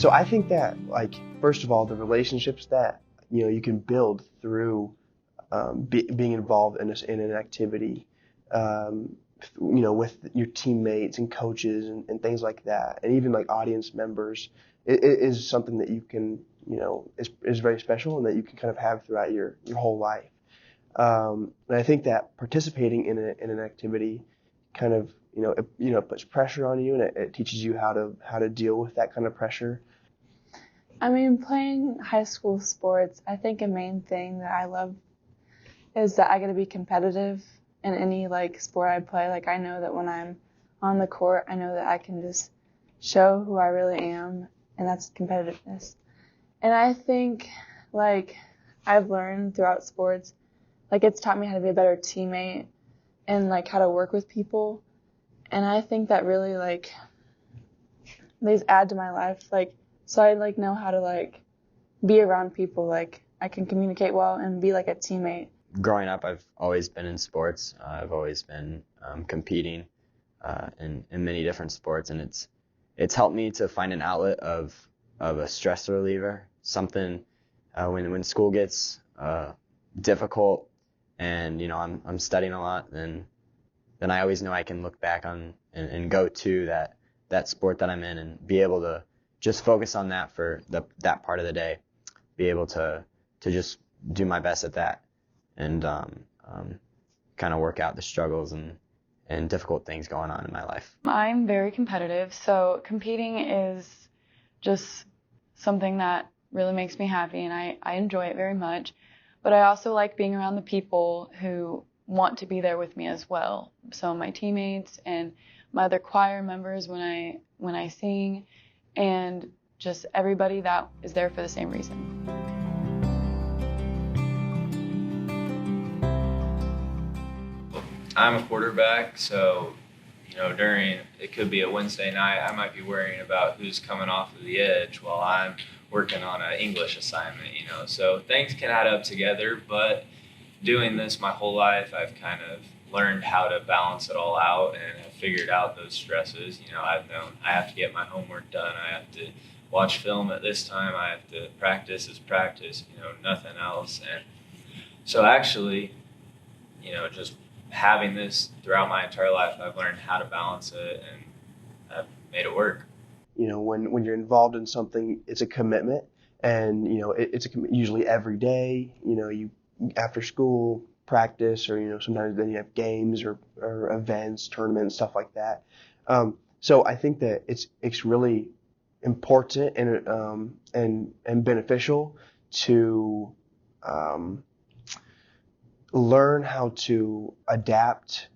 So I think that, like, first of all, the relationships that you can build through being involved in an activity, with your teammates and coaches and things like that, and even like audience members, it is something that you can, is very special and that you can kind of have throughout your whole life. And I think that participating in an activity kind of, it puts pressure on you, and it teaches you how to deal with that kind of pressure. I mean, playing high school sports, I think a main thing that I love is that I get to be competitive in any sport I play. Like, I know that when I'm on the court, I know that I can just show who I really am, and that's competitiveness. And I think I've learned throughout sports, it's taught me how to be a better teammate and how to work with people. And I think that really these add to my life. So I know how to be around people. I can communicate well and be a teammate. Growing up, I've always been in sports. I've always been competing in many different sports, and it's helped me to find an outlet of a stress reliever. Something when school gets difficult, and I'm studying a lot, then I always know I can look back on and go to that sport that I'm in and be able to just focus on that for that part of the day, be able to just do my best at that, and kind of work out the struggles and difficult things going on in my life. I'm very competitive, so competing is just something that really makes me happy, and I enjoy it very much. But I also like being around the people who want to be there with me as well. So my teammates and my other choir members when I sing, and just everybody that is there for the same reason. I'm a quarterback, so it could be a Wednesday night, I might be worrying about who's coming off of the edge while I'm working on an English assignment, So things can add up together, but doing this my whole life, I've kind of learned how to balance it all out and have figured out those stresses. I've known I have to get my homework done, I have to watch film at this time, I have to practice is practice, nothing else. And so actually, just having this throughout my entire life, I've learned how to balance it, and I've made it work. When you're involved in something, it's a commitment, and it's usually every day. You after school practice, or sometimes then you have games or events, tournaments, stuff like that. So I think that it's really important and beneficial to learn how to adapt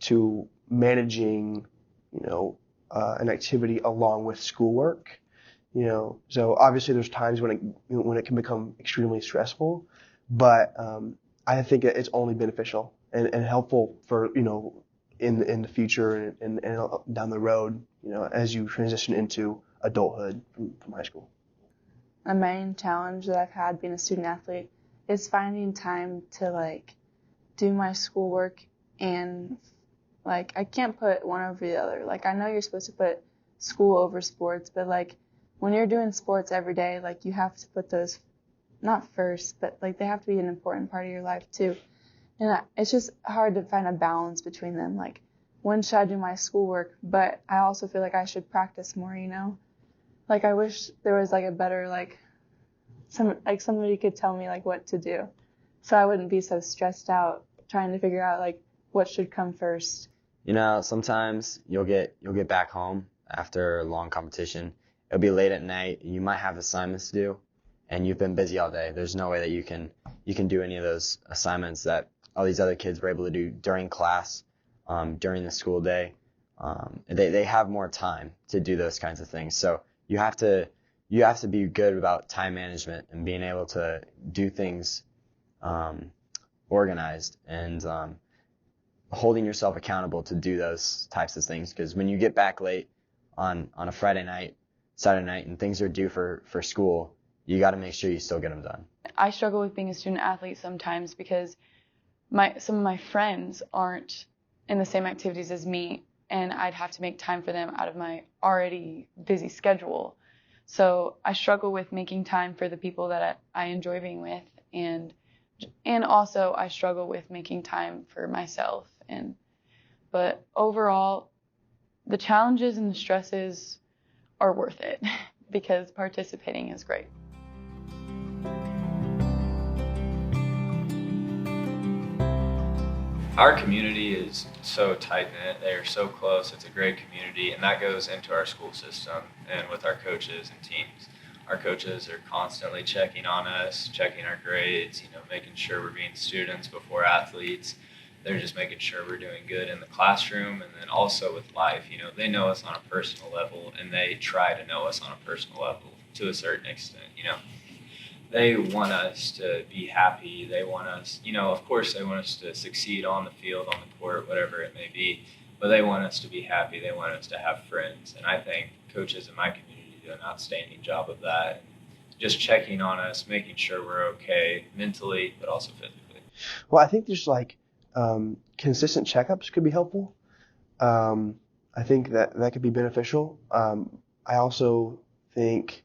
to managing an activity along with schoolwork. So obviously there's times when it can become extremely stressful, but I think it's only beneficial and helpful for in the future and down the road, as you transition into adulthood from high school. The main challenge that I've had being a student athlete is finding time to do my schoolwork, and I can't put one over the other. I know you're supposed to put school over sports, but when you're doing sports every day, you have to put those not first, but they have to be an important part of your life too. And it's just hard to find a balance between them. When should I do my schoolwork? But I also feel I should practice more, I wish there was a better somebody could tell me what to do, so I wouldn't be so stressed out trying to figure out what should come first. Sometimes you'll get back home after a long competition. It'll be late at night. You might have assignments to do, and you've been busy all day. There's no way that you can do any of those assignments that all these other kids were able to do during class, during the school day. They have more time to do those kinds of things. So you have to be good about time management and being able to do things organized and holding yourself accountable to do those types of things. Because when you get back late on a Friday night, Saturday night, and things are due for school, you got to make sure you still get them done. I struggle with being a student athlete sometimes because some of my friends aren't in the same activities as me, and I'd have to make time for them out of my already busy schedule. So I struggle with making time for the people that I enjoy being with, and also I struggle with making time for myself. But overall, the challenges and the stresses are worth it because participating is great. Our community is so tight-knit. They are so close. It's a great community, and that goes into our school system and with our coaches and teams. Our coaches are constantly checking on us, checking our grades, making sure we're being students before athletes. They're just making sure we're doing good in the classroom, and then also with life. They know us on a personal level, and they try to know us on a personal level to a certain extent. They want us to be happy. They want us, of course, they want us to succeed on the field, on the court, whatever it may be. But they want us to be happy. They want us to have friends. And I think coaches in my community do an outstanding job of that. Just checking on us, making sure we're okay mentally, but also physically. Well, I think there's consistent checkups could be helpful. I think that could be beneficial. I also think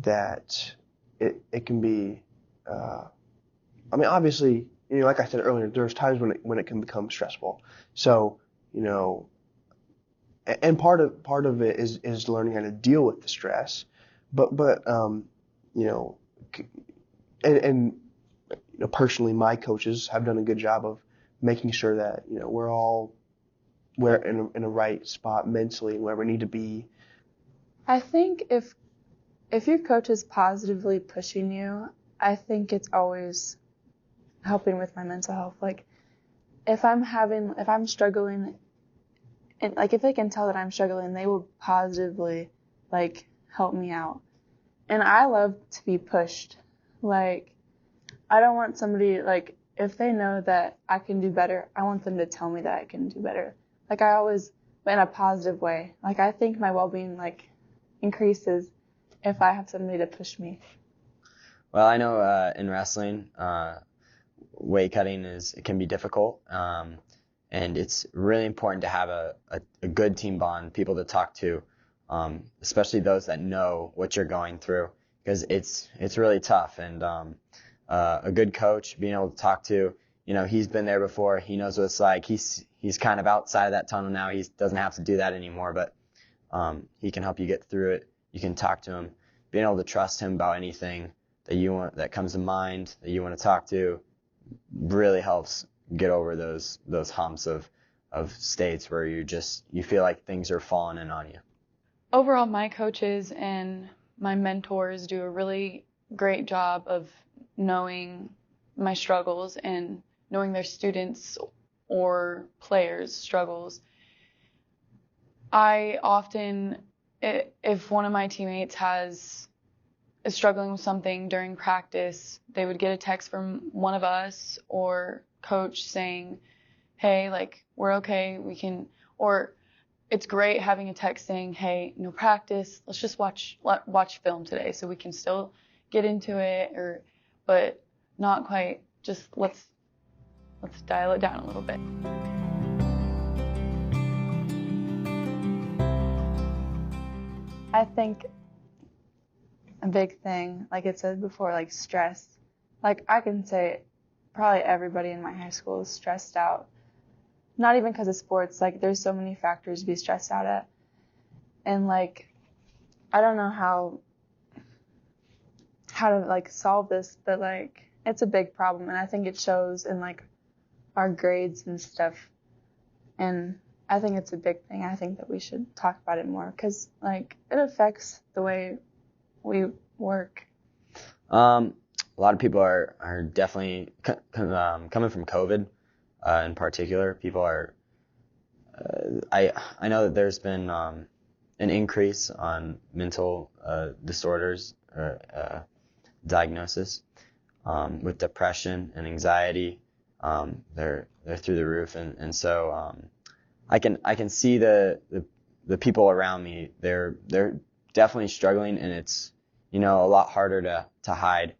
that it can be, obviously, like I said earlier, there's times when it can become stressful. So, and part of it is learning how to deal with the stress, but personally, my coaches have done a good job of making sure that, we're in a right spot mentally where we need to be. I think if your coach is positively pushing you, I think it's always helping with my mental health. Like, if I'm struggling, and if they can tell that I'm struggling, they will positively help me out. And I love to be pushed. I don't want somebody, if they know that I can do better, I want them to tell me that I can do better. I always, in a positive way. I think my well-being increases if I have somebody to push me. Well, I know in wrestling, weight cutting it can be difficult, and it's really important to have a good team bond, people to talk to, especially those that know what you're going through, because it's really tough. And a good coach, being able to talk to, he's been there before, he knows what it's like. He's kind of outside of that tunnel now. He doesn't have to do that anymore, but he can help you get through it. You can talk to him. Being able to trust him about anything that comes to mind, that you want to talk to, really helps get over those humps of states where you feel like things are falling in on you. Overall, my coaches and my mentors do a really great job of knowing my struggles and knowing their students or players' struggles. I often, if one of my teammates is struggling with something during practice, they would get a text from one of us or coach saying, hey, we're okay, we can, or it's great having a text saying, hey, no practice, let's just watch film today so we can still get into it, but not quite, just let's dial it down a little bit. I think a big thing, like it said before, stress. I can say probably everybody in my high school is stressed out. Not even because of sports. There's so many factors to be stressed out at. And I don't know how to solve this, but it's a big problem, and I think it shows in our grades and stuff. And I think it's a big thing. I think that we should talk about it more because it affects the way we work. A lot of people are definitely coming from COVID in particular. People are. I know that there's been an increase on mental disorders or diagnosis with depression and anxiety. They're through the roof, and so I can see the people around me. They're definitely struggling, and it's a lot harder to hide.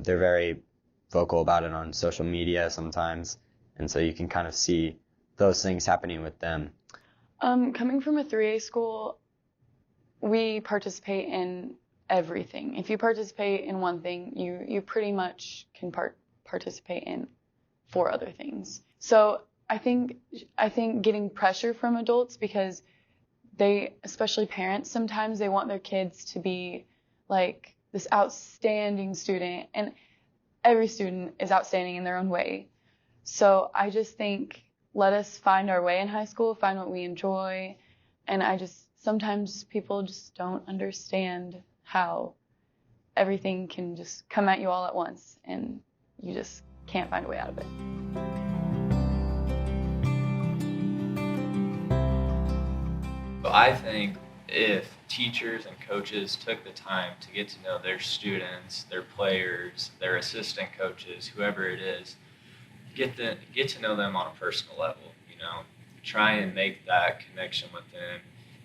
They're very vocal about it on social media sometimes, and so you can kind of see those things happening with them. Coming from a 3A school, we participate in everything. If you participate in one thing, you pretty much can participate in 4 other things. So I think getting pressure from adults, because they, especially parents, sometimes they want their kids to be like this outstanding student, and every student is outstanding in their own way. So I just think, let us find our way in high school, find what we enjoy, and sometimes people just don't understand how everything can just come at you all at once, and you just can't find a way out of it. I think if teachers and coaches took the time to get to know their students, their players, their assistant coaches, whoever it is, get to know them on a personal level, try and make that connection with them,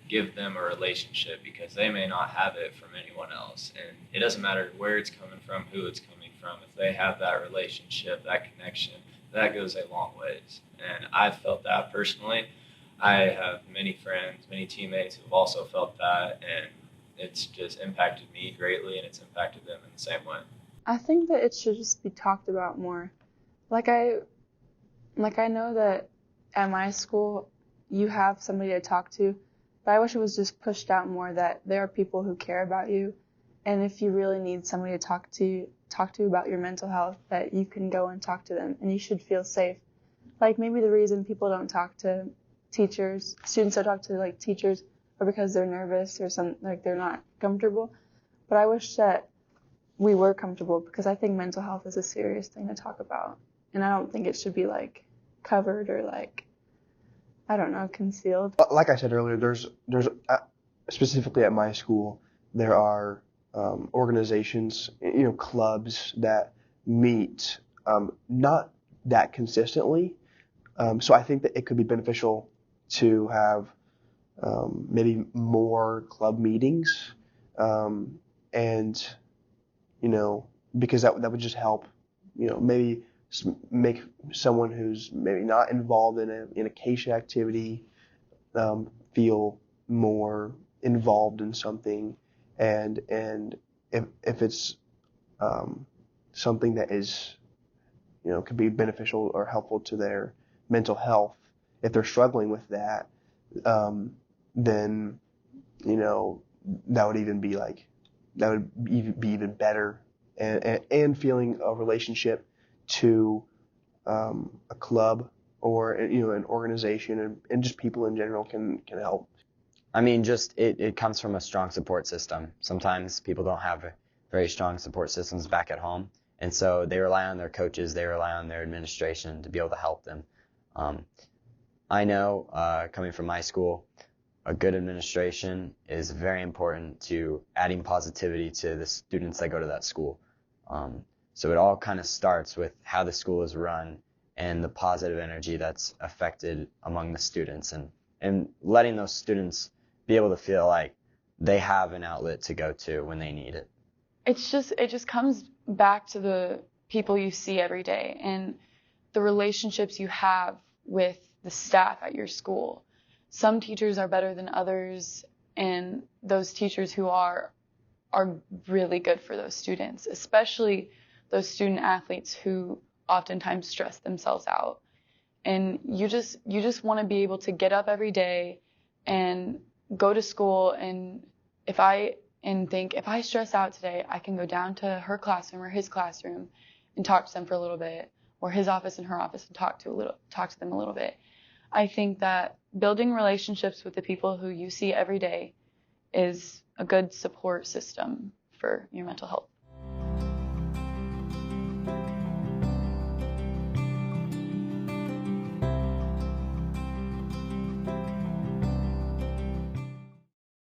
give them a relationship, because they may not have it from anyone else. And it doesn't matter where it's coming from, who it's coming from. If they have that relationship, that connection, that goes a long ways. And I've felt that personally. I have many friends, many teammates who have also felt that, and it's just impacted me greatly, and it's impacted them in the same way. I think that it should just be talked about more. Like I know that at my school you have somebody to talk to, but I wish it was just pushed out more that there are people who care about you, and if you really need somebody to talk to about your mental health, that you can go and talk to them, and you should feel safe. Like maybe the reason people don't talk to students don't talk to teachers, or because they're nervous or they're not comfortable. But I wish that we were comfortable, because I think mental health is a serious thing to talk about, and I don't think it should be covered or I don't know, concealed. Like I said earlier, there's specifically at my school, there are organizations, clubs that meet not that consistently. So I think that it could be beneficial to have maybe more club meetings, and because that would just help, maybe make someone who's maybe not involved in a Acacia activity feel more involved in something, and if it's something that is could be beneficial or helpful to their mental health, if they're struggling with that, then that would even be even better, and feeling a relationship to a club or an organization, and just people in general can help. I mean, just it comes from a strong support system. Sometimes people don't have very strong support systems back at home, and so they rely on their coaches, they rely on their administration to be able to help them. I know, coming from my school, a good administration is very important to adding positivity to the students that go to that school. So it all kind of starts with how the school is run and the positive energy that's affected among the students, and letting those students be able to feel like they have an outlet to go to when they need it. It just comes back to the people you see every day and the relationships you have with the staff at your school. Some teachers are better than others, and those teachers who are really good for those students, especially those student athletes who oftentimes stress themselves out. And you just want to be able to get up every day and go to school, and think, if I stress out today, I can go down to her classroom or his classroom and talk to them for a little bit, or his office and her office, and talk to them a little bit. I think that building relationships with the people who you see every day is a good support system for your mental health.